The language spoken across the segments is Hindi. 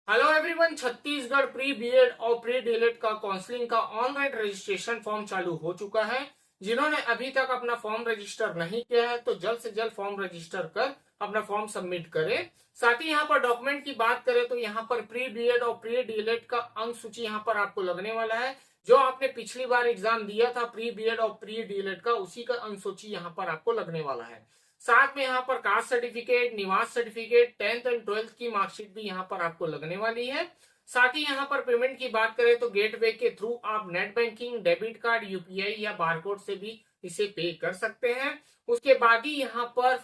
Hello everyone, Chhattisgarh pre BEd और प्री डीएलएड का काउंसलिंग का ऑनलाइन रजिस्ट्रेशन फॉर्म चालू हो चुका है। जिन्होंने अभी तक अपना फॉर्म रजिस्टर नहीं किया है तो जल्द से जल्द फॉर्म रजिस्टर कर अपना फॉर्म सबमिट करें। साथ ही यहाँ पर डॉक्यूमेंट की बात करें तो यहाँ पर प्री बीएड और प्री डीएलएड का अंक सूची यहाँ पर आपको लगने वाला है। जो आपने पिछली बार एग्जाम दिया था प्री बीएड और प्री डीएलएड का, उसी का अंक सूची यहाँ पर आपको लगने वाला है। साथ में यहाँ पर कास्ट सर्टिफिकेट, निवास सर्टिफिकेट, 10th एंड 12th की मार्कशीट भी यहाँ पर आपको लगने वाली है। साथ ही यहाँ पर पेमेंट की बात करें तो गेटवे के थ्रू आप net banking, debit card, UPI या बारकोड से भी इसे पे कर सकते हैं। उसके बाद ही यहाँ पर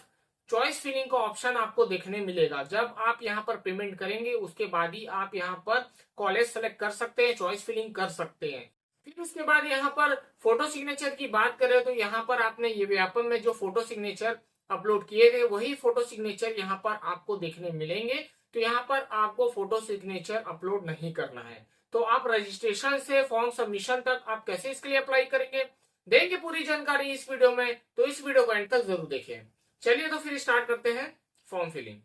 चॉइस फिलिंग का ऑप्शन आपको देखने मिलेगा। जब आप यहाँ पर पेमेंट करेंगे उसके बाद ही आप यहाँ पर कॉलेज सेलेक्ट कर सकते हैं, चॉइस फिलिंग कर सकते हैं। फिर उसके बाद यहाँ पर फोटो सिग्नेचर की बात करें तो यहाँ पर आपने ये व्यापम में जो फोटो सिग्नेचर अपलोड किए थे वही फोटो सिग्नेचर यहाँ पर आपको देखने मिलेंगे। तो यहाँ पर आपको फोटो सिग्नेचर अपलोड नहीं करना है। तो आप रजिस्ट्रेशन से फॉर्म सबमिशन तक आप कैसे इसके लिए अप्लाई करेंगे, देंगे पूरी जानकारी इस वीडियो में, तो इस वीडियो को एंड तक जरूर देखें। चलिए तो फिर स्टार्ट करते हैं फॉर्म फिलिंग।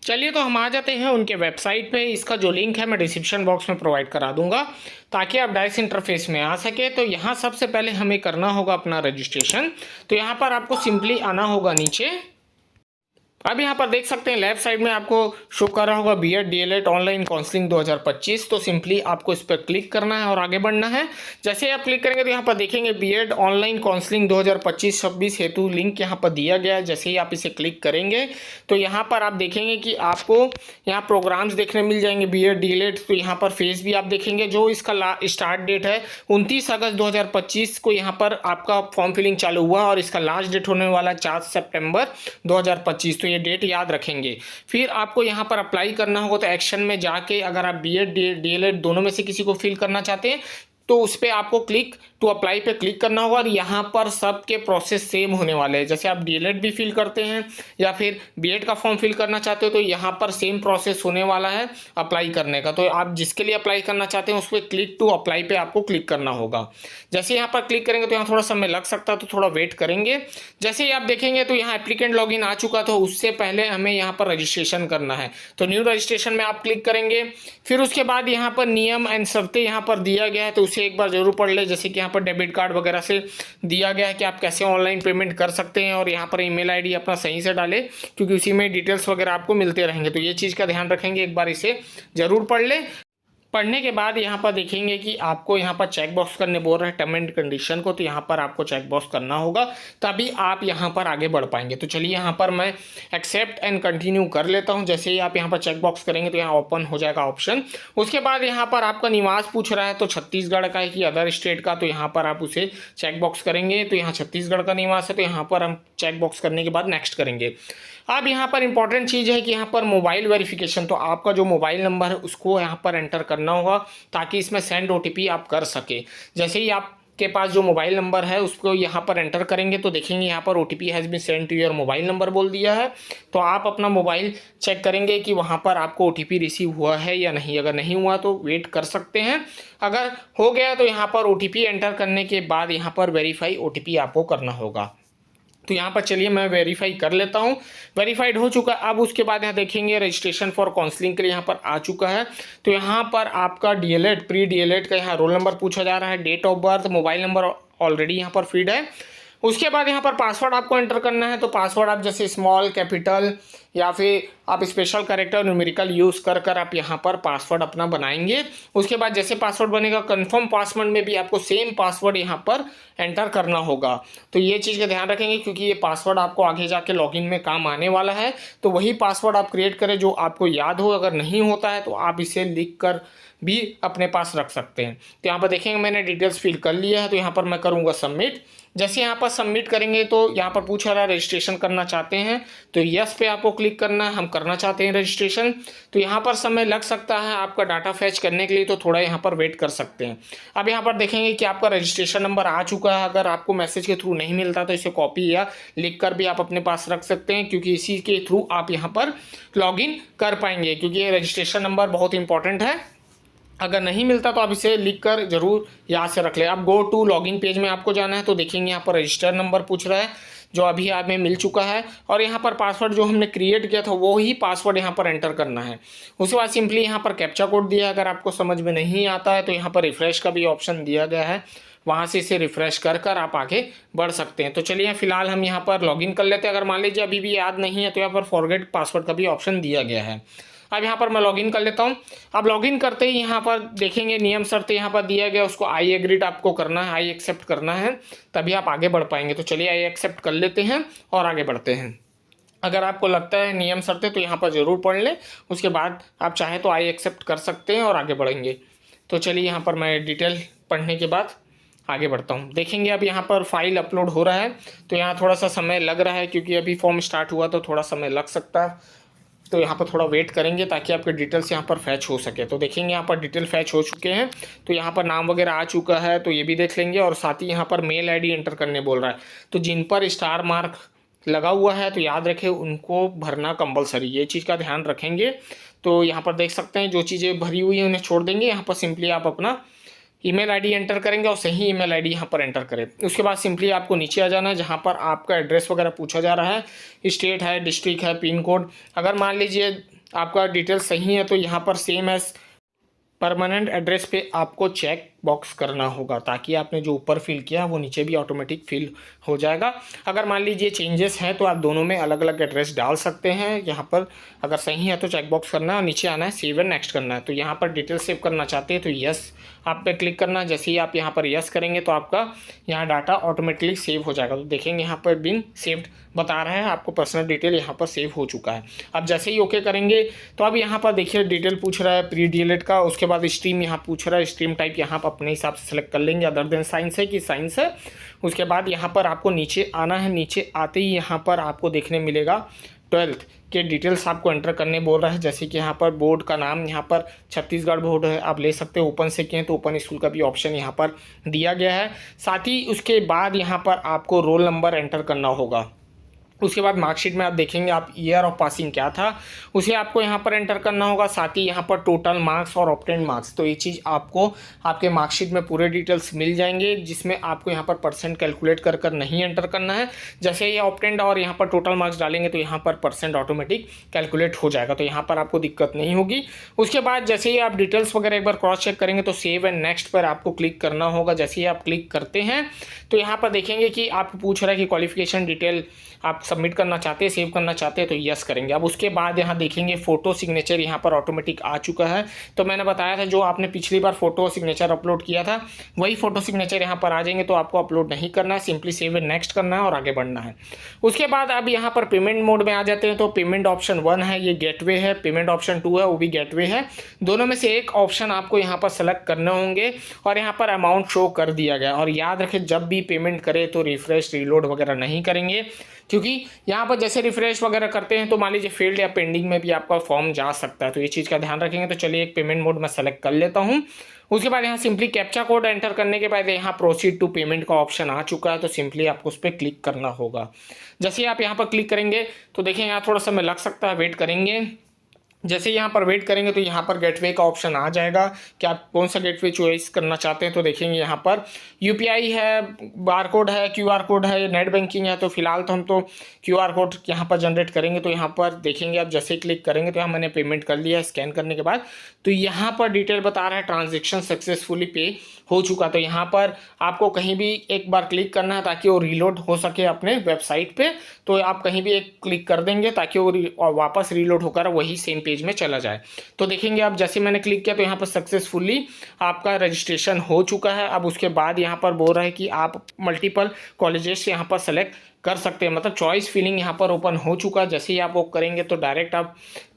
चलिए तो हम आ जाते हैं उनके वेबसाइट पे। इसका जो लिंक है मैं डिस्क्रिप्शन बॉक्स में प्रोवाइड करा दूंगा ताकि आप डायरेक्ट इंटरफेस में आ सके। तो यहाँ सबसे पहले हमें करना होगा अपना रजिस्ट्रेशन। तो यहाँ पर आपको सिंपली आना होगा नीचे। अब यहाँ पर देख सकते हैं लेफ्ट साइड में आपको शो कर रहा होगा बीएड डीएलएड ऑनलाइन काउंसलिंग 2025। तो सिंपली आपको इस पर क्लिक करना है और आगे बढ़ना है। जैसे ही आप क्लिक करेंगे तो यहाँ पर देखेंगे बीएड ऑनलाइन काउंसलिंग 2025-26 हेतु लिंक यहाँ पर दिया गया है। जैसे ही आप इसे क्लिक करेंगे तो यहाँ पर आप देखेंगे कि आपको यहाँ प्रोग्राम्स देखने मिल जाएंगे बीएड डीएलएड। तो यहाँ पर फेस भी आप देखेंगे। जो इसका स्टार्ट डेट है 29 अगस्त 2025 को यहाँ पर आपका फॉर्म फिलिंग चालू हुआ और इसका लास्ट डेट होने वाला 4 सितंबर 2025। तो ये डेट याद रखेंगे। फिर आपको यहाँ पर अप्लाई करना होगा। तो एक्शन में जाके अगर आप बीएड डीएलएड दोनों में से किसी को फिल करना चाहते हैं तो उस पर आपको क्लिक टू अप्लाई पे क्लिक करना होगा। और यहाँ पर सबके प्रोसेस सेम होने वाले हैं। जैसे आप डीएलएड भी फिल करते हैं या फिर बीएड का फॉर्म फिल करना चाहते हो तो यहाँ पर सेम प्रोसेस होने वाला है अप्लाई करने का। तो आप जिसके लिए अप्लाई करना चाहते हैं उस पर क्लिक टू अप्लाई पे आपको क्लिक करना होगा। जैसे यहाँ पर क्लिक करेंगे तो यहाँ थोड़ा समय लग सकता है, तो थोड़ा वेट करेंगे। जैसे ही आप देखेंगे तो यहाँ एप्लीकेंट लॉगिन आ चुका था। उससे पहले हमें यहाँ पर रजिस्ट्रेशन करना है। तो न्यू रजिस्ट्रेशन में आप क्लिक करेंगे। फिर उसके बाद यहाँ पर नियम एंड शर्तें यहाँ पर दिया गया है तो उसे एक बार जरूर पढ़ ले। जैसे कि यहाँ पर डेबिट कार्ड वगैरह से दिया गया है कि आप कैसे ऑनलाइन पेमेंट कर सकते हैं। और यहाँ पर ईमेल आईडी अपना सही से डालें क्योंकि उसी में डिटेल्स वगैरह आपको मिलते रहेंगे। तो ये चीज़ का ध्यान रखेंगे, एक बार इसे जरूर पढ़ ले। पढ़ने के बाद यहाँ पर देखेंगे कि आपको यहाँ पर चेक बॉक्स करने बोल रहे हैं टर्म एंड कंडीशन को। तो यहाँ पर आपको चेक बॉक्स करना होगा तभी आप यहाँ पर आगे बढ़ पाएंगे। तो चलिए यहाँ पर मैं एक्सेप्ट एंड कंटिन्यू कर लेता हूँ। जैसे ही आप यहाँ पर चेक बॉक्स करेंगे तो यहाँ ओपन हो जाएगा ऑप्शन। उसके बाद यहाँ पर आपका निवास पूछ रहा है तो छत्तीसगढ़ का है कि अदर स्टेट का। तो यहाँ पर आप उसे चेक बॉक्स करेंगे। तो यहाँ छत्तीसगढ़ का निवास है तो यहाँ पर हम चेक बॉक्स करने के बाद नेक्स्ट करेंगे। अब यहाँ पर इंपॉर्टेंट चीज़ है कि यहाँ पर मोबाइल वेरिफिकेशन। तो आपका जो मोबाइल नंबर है उसको यहाँ पर एंटर करना होगा ताकि इसमें सेंड ओटीपी आप कर सके। जैसे ही आपके पास जो मोबाइल नंबर है उसको यहाँ पर एंटर करेंगे तो देखेंगे यहाँ पर OTP has been send to your mobile number बोल दिया है। तो आप अपना मोबाइल चेक करेंगे कि वहाँ पर आपको ओटीपी रिसीव हुआ है या नहीं। अगर नहीं हुआ तो वेट कर सकते हैं। अगर हो गया तो यहाँ पर ओटीपी एंटर करने के बाद यहाँ पर वेरीफाई ओटीपी आपको करना होगा। तो यहाँ पर चलिए मैं वेरीफाई कर लेता हूँ। वेरीफाइड हो चुका। अब उसके बाद यहाँ देखेंगे रजिस्ट्रेशन फॉर काउंसलिंग के लिए यहाँ पर आ चुका है। तो यहाँ पर आपका डीएलएड प्री डीएलएड का यहाँ रोल नंबर पूछा जा रहा है, date of birth, mobile number already यहाँ पर फीड है। उसके बाद यहाँ पर पासवर्ड आपको एंटर करना है। तो पासवर्ड आप जैसे स्मॉल, कैपिटल या फिर आप स्पेशल कैरेक्टर, न्यूमेरिकल यूज़ कर आप यहाँ पर पासवर्ड अपना बनाएंगे। उसके बाद जैसे पासवर्ड बनेगा कंफर्म पासवर्ड में भी आपको सेम पासवर्ड यहाँ पर एंटर करना होगा। तो ये चीज़ का ध्यान रखेंगे क्योंकि ये पासवर्ड आपको आगे जाके लॉगिन में काम आने वाला है। तो वही पासवर्ड आप क्रिएट करें जो आपको याद हो। अगर नहीं होता है तो आप इसे लिख कर भी अपने पास रख सकते हैं। तो यहाँ पर देखेंगे मैंने डिटेल्स फिल कर लिया है। तो यहाँ पर मैं करूँगा सबमिट। जैसे यहाँ पर सबमिट करेंगे तो यहाँ पर पूछ रहा है रजिस्ट्रेशन करना चाहते हैं तो यस पे आपको क्लिक करना है। हम करना चाहते हैं रजिस्ट्रेशन। तो यहाँ पर समय लग सकता है आपका डाटा फैच करने के लिए, तो थोड़ा यहाँ पर वेट कर सकते हैं। अब यहाँ पर देखेंगे कि आपका रजिस्ट्रेशन नंबर आ चुका है। अगर आपको मैसेज के थ्रू नहीं मिलता तो इसे कॉपी या लिख कर भी आप अपने पास रख सकते हैं क्योंकि इसी के थ्रू आप यहाँ पर लॉगिन कर पाएंगे क्योंकि ये रजिस्ट्रेशन नंबर बहुत इंपॉर्टेंट है। अगर नहीं मिलता तो आप इसे लिख कर जरूर याद से रख लें। अब गो टू लॉगिन पेज में आपको जाना है, तो देखेंगे यहाँ पर रजिस्टर नंबर पूछ रहा है जो अभी आप में मिल चुका है, और यहाँ पर पासवर्ड जो हमने क्रिएट किया था वो ही पासवर्ड यहाँ पर एंटर करना है। उसके बाद सिंपली यहाँ पर कैप्चा कोड दिया है, अगर आपको समझ में नहीं आता है तो यहाँ पर रिफ्रेश का भी ऑप्शन दिया गया है, वहाँ से इसे रिफ्रेश कर कर आप आगे बढ़ सकते हैं। तो चलिए फिलहाल हम यहाँ पर लॉगिन कर लेते हैं। अगर मान लीजिए अभी भी याद नहीं है तो यहाँ पर फॉरगेट पासवर्ड का भी ऑप्शन दिया गया है। अब यहाँ पर मैं लॉगिन कर लेता हूँ। अब लॉगिन करते ही यहाँ पर देखेंगे नियम शर्तें यहाँ पर दिया गया, उसको आई एग्रीड आपको करना है, आई एक्सेप्ट करना है, तभी आप आगे बढ़ पाएंगे। तो चलिए आई एक्सेप्ट कर लेते हैं और आगे बढ़ते हैं। अगर आपको लगता है नियम शर्तें तो यहाँ पर ज़रूर पढ़ लें, उसके बाद आप चाहे तो आई एक्सेप्ट कर सकते हैं और आगे बढ़ेंगे। तो चलिए यहाँ पर मैं डिटेल पढ़ने के बाद आगे बढ़ता हूँ। देखेंगे अब यहाँ पर फाइल अपलोड हो रहा है, तो यहाँ थोड़ा सा समय लग रहा है क्योंकि अभी फॉर्म स्टार्ट हुआ तो थोड़ा समय लग सकता है। तो यहाँ पर थोड़ा वेट करेंगे ताकि आपके डिटेल्स यहाँ पर फैच हो सके। तो देखेंगे यहाँ पर डिटेल फैच हो चुके हैं, तो यहाँ पर नाम वगैरह आ चुका है, तो ये भी देख लेंगे। और साथ ही यहाँ पर मेल आईडी एंटर करने बोल रहा है, तो जिन पर स्टार मार्क लगा हुआ है तो याद रखें उनको भरना कंपलसरी, ये चीज़ का ध्यान रखेंगे। तो यहाँ पर देख सकते हैं जो चीज़ें भरी हुई हैं उन्हें छोड़ देंगे। यहाँ पर सिंपली आप अपना ईमेल आईडी एंटर करेंगे और सही ईमेल आईडी यहाँ पर एंटर करें। उसके बाद सिंपली आपको नीचे आ जाना है जहाँ पर आपका एड्रेस वगैरह पूछा जा रहा है, स्टेट है, डिस्ट्रिक्ट है, पिन कोड। अगर मान लीजिए आपका डिटेल सही है तो यहाँ पर सेम एज परमानेंट एड्रेस पे आपको चेक बॉक्स करना होगा, ताकि आपने जो ऊपर फिल किया वो नीचे भी ऑटोमेटिक फिल हो जाएगा। अगर मान लीजिए चेंजेस हैं तो आप दोनों में अलग अलग एड्रेस डाल सकते हैं। यहाँ पर अगर सही है तो चेक बॉक्स करना है और नीचे आना है सेव एंड नेक्स्ट करना है। तो यहाँ पर डिटेल सेव करना चाहते हैं तो यस आप पे क्लिक करना है। जैसे ही आप यहाँ पर यस करेंगे तो आपका यहाँ डाटा ऑटोमेटिकली सेव हो जाएगा। तो देखेंगे यहाँ पर बिन सेव्ड बता रहा है, आपको पर्सनल डिटेल यहाँ पर सेव हो चुका है। अब जैसे ही ओके करेंगे तो अब यहाँ पर देखिए डिटेल पूछ रहा है प्री डीएलएड का, उसके बाद स्ट्रीम यहाँ पूछ रहा है, स्ट्रीम टाइप यहाँ पर अपने हिसाब से सेलेक्ट कर लेंगे, अदर देन साइंस है कि साइंस है। उसके बाद यहाँ पर आपको नीचे आना है, नीचे आते ही यहाँ पर आपको देखने मिलेगा 12th के डिटेल्स आपको एंटर करने बोल रहा है। जैसे कि यहाँ पर बोर्ड का नाम यहाँ पर छत्तीसगढ़ बोर्ड है, आप ले सकते हो। ओपन से किए तो ओपन स्कूल का भी ऑप्शन यहाँ पर दिया गया है। साथ ही उसके बाद यहाँ पर आपको रोल नंबर एंटर करना होगा। उसके बाद मार्कशीट में आप देखेंगे आप ईयर ऑफ पासिंग क्या था उसे आपको यहाँ पर एंटर करना होगा। साथ ही यहाँ पर टोटल मार्क्स और ऑब्टेन्ड मार्क्स, तो ये चीज़ आपको आपके मार्कशीट में पूरे डिटेल्स मिल जाएंगे, जिसमें आपको यहाँ पर परसेंट कैलकुलेट कर कर नहीं एंटर करना है। जैसे ये ऑब्टेन्ड और यहाँ पर टोटल मार्क्स डालेंगे तो यहाँ पर परसेंट ऑटोमेटिक कैलकुलेट हो जाएगा, तो यहाँ पर आपको दिक्कत नहीं होगी। उसके बाद जैसे ही आप डिटेल्स वगैरह एक बार क्रॉस चेक करेंगे तो सेव एंड नेक्स्ट पर आपको क्लिक करना होगा। जैसे ही आप क्लिक करते हैं तो यहाँ पर देखेंगे कि आपको पूछ रहा है कि क्वालिफिकेशन डिटेल आप सबमिट करना चाहते हैं, सेव करना चाहते हैं, तो यस करेंगे। अब उसके बाद यहाँ देखेंगे फ़ोटो सिग्नेचर यहाँ पर ऑटोमेटिक आ चुका है। तो मैंने बताया था जो आपने पिछली बार फ़ोटो सिग्नेचर अपलोड किया था वही फ़ोटो सिग्नेचर यहाँ पर आ जाएंगे, तो आपको अपलोड नहीं करना है, सिंपली सेव एंड नेक्स्ट करना है और आगे बढ़ना है। उसके बाद अब यहाँ पर पेमेंट मोड में आ जाते हैं। तो पेमेंट ऑप्शन 1 है ये गेटवे है, पेमेंट ऑप्शन 2 है वो भी गेटवे है। दोनों में से एक ऑप्शन आपको यहाँ पर सेलेक्ट करने होंगे और यहाँ पर अमाउंट शो कर दिया गया। और याद रखें जब भी पेमेंट करें तो रिफ्रेश रीलोड वगैरह नहीं करेंगे, क्योंकि यहाँ पर जैसे रिफ्रेश वगैरह करते हैं तो मान लीजिए फील्ड या पेंडिंग में भी आपका फॉर्म जा सकता है, तो ये चीज़ का ध्यान रखेंगे। तो चलिए एक पेमेंट मोड में सेलेक्ट कर लेता हूँ। उसके बाद यहाँ सिंपली कैप्चा कोड एंटर करने के बाद यहाँ प्रोसीड टू पेमेंट का ऑप्शन आ चुका है, तो सिंपली आपको उस पर क्लिक करना होगा। जैसे ही आप यहाँ पर क्लिक करेंगे तो देखिए यहाँ थोड़ा समय लग सकता है, वेट करेंगे। जैसे यहाँ पर वेट करेंगे तो यहाँ पर गेटवे का ऑप्शन आ जाएगा कि आप कौन सा गेटवे चॉइस करना चाहते हैं। तो देखेंगे यहाँ पर यूपीआई है, बारकोड है, क्यूआर कोड है, नेट बैंकिंग है। तो फिलहाल तो हम तो क्यूआर कोड यहाँ पर जनरेट करेंगे। तो यहाँ पर देखेंगे आप जैसे क्लिक करेंगे तो यहाँ मैंने पेमेंट कर लिया है स्कैन करने के बाद। तो यहाँ पर डिटेल बता रहा है ट्रांजेक्शन सक्सेसफुली पे हो चुका। तो यहाँ पर आपको कहीं भी एक बार क्लिक करना है ताकि वो रीलोड हो सके अपने वेबसाइट पे। तो आप कहीं भी एक क्लिक कर देंगे ताकि वो वापस रीलोड होकर वही सेम पेज में चला जाए। तो देखेंगे अब जैसे मैंने क्लिक किया तो यहाँ पर सक्सेसफुली आपका रजिस्ट्रेशन हो चुका है। अब उसके बाद यहाँ पर बोल रहा है कि आप मल्टीपल कॉलेजेस यहाँ पर सेलेक्ट कर सकते हैं, मतलब चॉइस फिलिंग यहाँ पर ओपन हो चुका है। जैसे ही आप वो करेंगे तो डायरेक्ट आप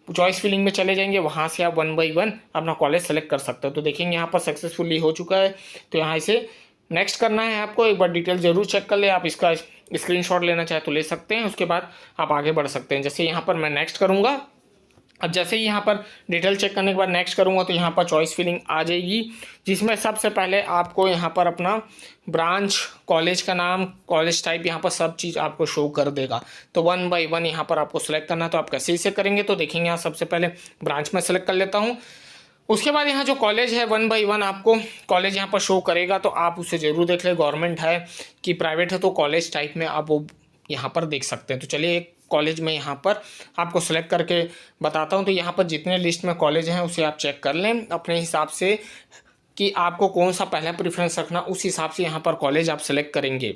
चॉइस फिलिंग में चले जाएंगे, वहाँ से आप 1 बाय 1 अपना कॉलेज सेलेक्ट कर सकते हो। तो देखेंगे यहाँ पर सक्सेसफुली हो चुका है। तो यहाँ इसे नेक्स्ट करना है आपको, एक बार डिटेल जरूर चेक कर ले। आप इसका स्क्रीनशॉट लेना चाहे तो ले सकते हैं, उसके बाद आप आगे बढ़ सकते हैं। जैसे यहाँ पर मैं नेक्स्ट करूँगा, अब जैसे ही यहाँ पर डिटेल चेक करने के बाद नेक्स्ट करूँगा तो यहाँ पर चॉइस फिलिंग आ जाएगी, जिसमें सबसे पहले आपको यहाँ पर अपना ब्रांच, कॉलेज का नाम, कॉलेज टाइप, यहाँ पर सब चीज़ आपको शो कर देगा। तो 1 बाय 1 यहाँ पर आपको सेलेक्ट करना है। तो आप कैसे इसे करेंगे तो देखेंगे यहाँ सबसे पहले ब्रांच में सेलेक्ट कर लेता हूँ। उसके बाद यहाँ जो कॉलेज है 1 बाई 1 आपको कॉलेज यहाँ पर शो करेगा, तो आप उसे ज़रूर देख लें। गवर्नमेंट है कि प्राइवेट है, तो कॉलेज टाइप में आप वो यहाँ पर देख सकते हैं। तो चलिए एक कॉलेज में यहाँ पर आपको सेलेक्ट करके बताता हूँ। तो यहाँ पर जितने लिस्ट में कॉलेज हैं उसे आप चेक कर लें अपने हिसाब से कि आपको कौन सा पहला प्रेफरेंस रखना, उस हिसाब से यहाँ पर कॉलेज आप सेलेक्ट करेंगे।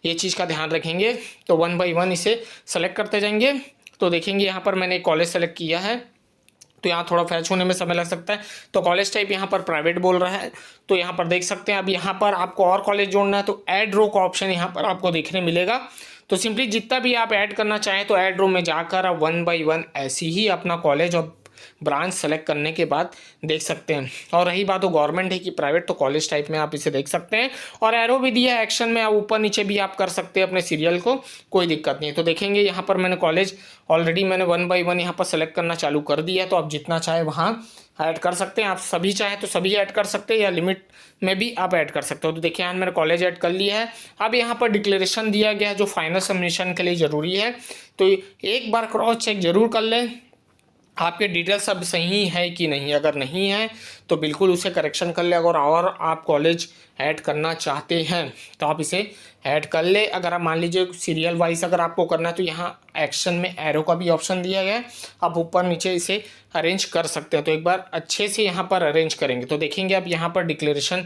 ये चीज़ का ध्यान रखेंगे। तो 1 बाई 1 इसे सेलेक्ट करते जाएंगे। तो देखेंगे यहाँ पर मैंने कॉलेज सेलेक्ट किया है, तो यहाँ थोड़ा फैच होने में समय लग सकता है। तो कॉलेज टाइप यहाँ पर प्राइवेट बोल रहा है, तो यहाँ पर देख सकते हैं। अब यहाँ पर आपको और कॉलेज जोड़ना है, तो ऐड रो का ऑप्शन यहाँ पर आपको देखने मिलेगा। तो सिंपली जितना भी आप ऐड करना चाहें तो ऐड रो में जाकर आप 1 बाई 1 ऐसी ही अपना कॉलेज और ब्रांच सेलेक्ट करने के बाद देख सकते हैं। और रही बात वो गवर्नमेंट है कि प्राइवेट, तो कॉलेज टाइप में आप इसे देख सकते हैं। और एरो भी दिया है एक्शन में, आप ऊपर नीचे भी आप कर सकते हैं अपने सीरियल को, कोई दिक्कत नहीं है। तो देखेंगे यहाँ पर मैंने कॉलेज ऑलरेडी मैंने 1 बाई 1 यहाँ पर सेलेक्ट करना चालू कर दिया। तो आप जितना चाहे वहाँ ऐड कर सकते हैं। आप सभी चाहे तो सभी ऐड कर सकते हैं, या लिमिट में भी आप ऐड कर सकते हो। तो देखिए यहाँ मैंने कॉलेज ऐड कर लिया है। अब यहाँ पर डिक्लेरेशन दिया गया है जो फाइनल सबमिशन के लिए ज़रूरी है। तो एक बार क्रॉस चेक जरूर कर लें आपके डिटेल्स सब सही है कि नहीं। अगर नहीं है तो बिल्कुल उसे करेक्शन कर ले। अगर और आप कॉलेज ऐड करना चाहते हैं तो आप इसे ऐड कर ले। अगर आप मान लीजिए सीरियल वाइज अगर आपको करना है तो यहाँ एक्शन में एरो का भी ऑप्शन दिया गया है, आप ऊपर नीचे इसे अरेंज कर सकते हैं। तो एक बार अच्छे से यहाँ पर अरेंज करेंगे तो देखेंगे अब यहाँ पर डिक्लेरेशन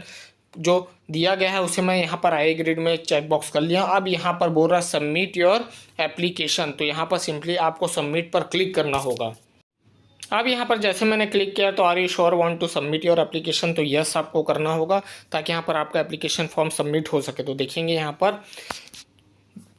जो दिया गया है उसे मैं यहाँ पर आई ग्रेड में चेक बॉक्स कर लिया। अब यहाँ पर बोल रहा है सबमिट योर एप्लीकेशन, तो यहाँ पर सिंपली आपको सबमिट पर क्लिक करना होगा। अब यहाँ पर जैसे मैंने क्लिक किया तो are you sure want to submit your application, तो यस आपको करना होगा ताकि यहाँ पर आपका एप्लीकेशन फॉर्म सबमिट हो सके। तो देखेंगे यहाँ पर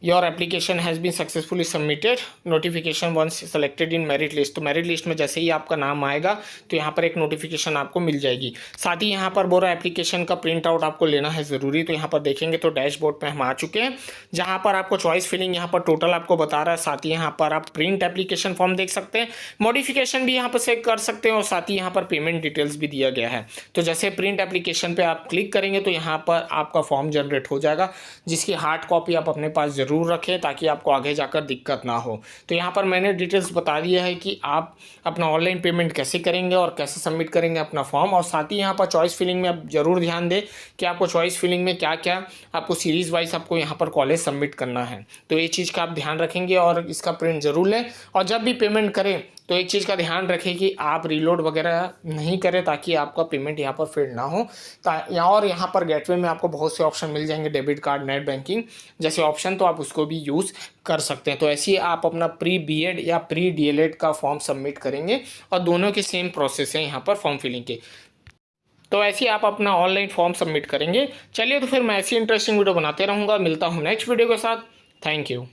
your application has been successfully submitted, notification once selected in merit list. तो मेरिट लिस्ट में जैसे ही आपका नाम आएगा तो यहाँ पर एक नोटिफिकेशन आपको मिल जाएगी। साथ ही यहाँ पर बोल रहा है एप्लीकेशन का प्रिंट आउट आपको लेना है ज़रूरी। तो यहाँ पर देखेंगे तो डैशबोर्ड पे हम आ चुके हैं, जहाँ पर आपको चॉइस फिलिंग यहाँ पर टोटल आपको बता रहा है। साथ ही यहाँ पर आप प्रिंट एप्लीकेशन फॉर्म देख सकते हैं, मॉडिफिकेशन भी यहाँ पर चेक कर सकते हैं, और साथ ही यहाँ पर पेमेंट डिटेल्स भी दिया गया है। तो जैसे प्रिंट एप्लीकेशन पर आप क्लिक करेंगे तो यहाँ पर आपका फॉर्म जनरेट हो जाएगा, जिसकी हार्ड कॉपी आप अपने पास ज़रूर रखें ताकि आपको आगे जाकर दिक्कत ना हो। तो यहाँ पर मैंने डिटेल्स बता दिया है कि आप अपना ऑनलाइन पेमेंट कैसे करेंगे और कैसे सबमिट करेंगे अपना फॉर्म। और साथ ही यहाँ पर चॉइस फिलिंग में आप जरूर ध्यान दें कि आपको चॉइस फिलिंग में क्या क्या आपको सीरीज़ वाइज आपको यहाँ पर कॉलेज सबमिट करना है। तो ये चीज़ का आप ध्यान रखेंगे और इसका प्रिंट जरूर लें। और जब भी पेमेंट करें तो एक चीज़ का ध्यान रखें कि आप रीलोड वगैरह नहीं करें ताकि आपका पेमेंट यहाँ पर फेल ना हो। और यहाँ पर गेटवे में आपको बहुत से ऑप्शन मिल जाएंगे, डेबिट कार्ड, नेट बैंकिंग जैसे ऑप्शन, तो आप उसको भी यूज़ कर सकते हैं। तो ऐसे ही आप अपना प्री बीएड या प्री डीएलएड का फॉर्म सबमिट करेंगे, और दोनों के सेम प्रोसेस है यहाँ पर फॉर्म फिलिंग के। तो ऐसे ही आप अपना ऑनलाइन फॉर्म सबमिट करेंगे। चलिए तो फिर मैं ऐसी इंटरेस्टिंग वीडियो बनाते रहूँगा। मिलता हूँ नेक्स्ट वीडियो के साथ। Thank you.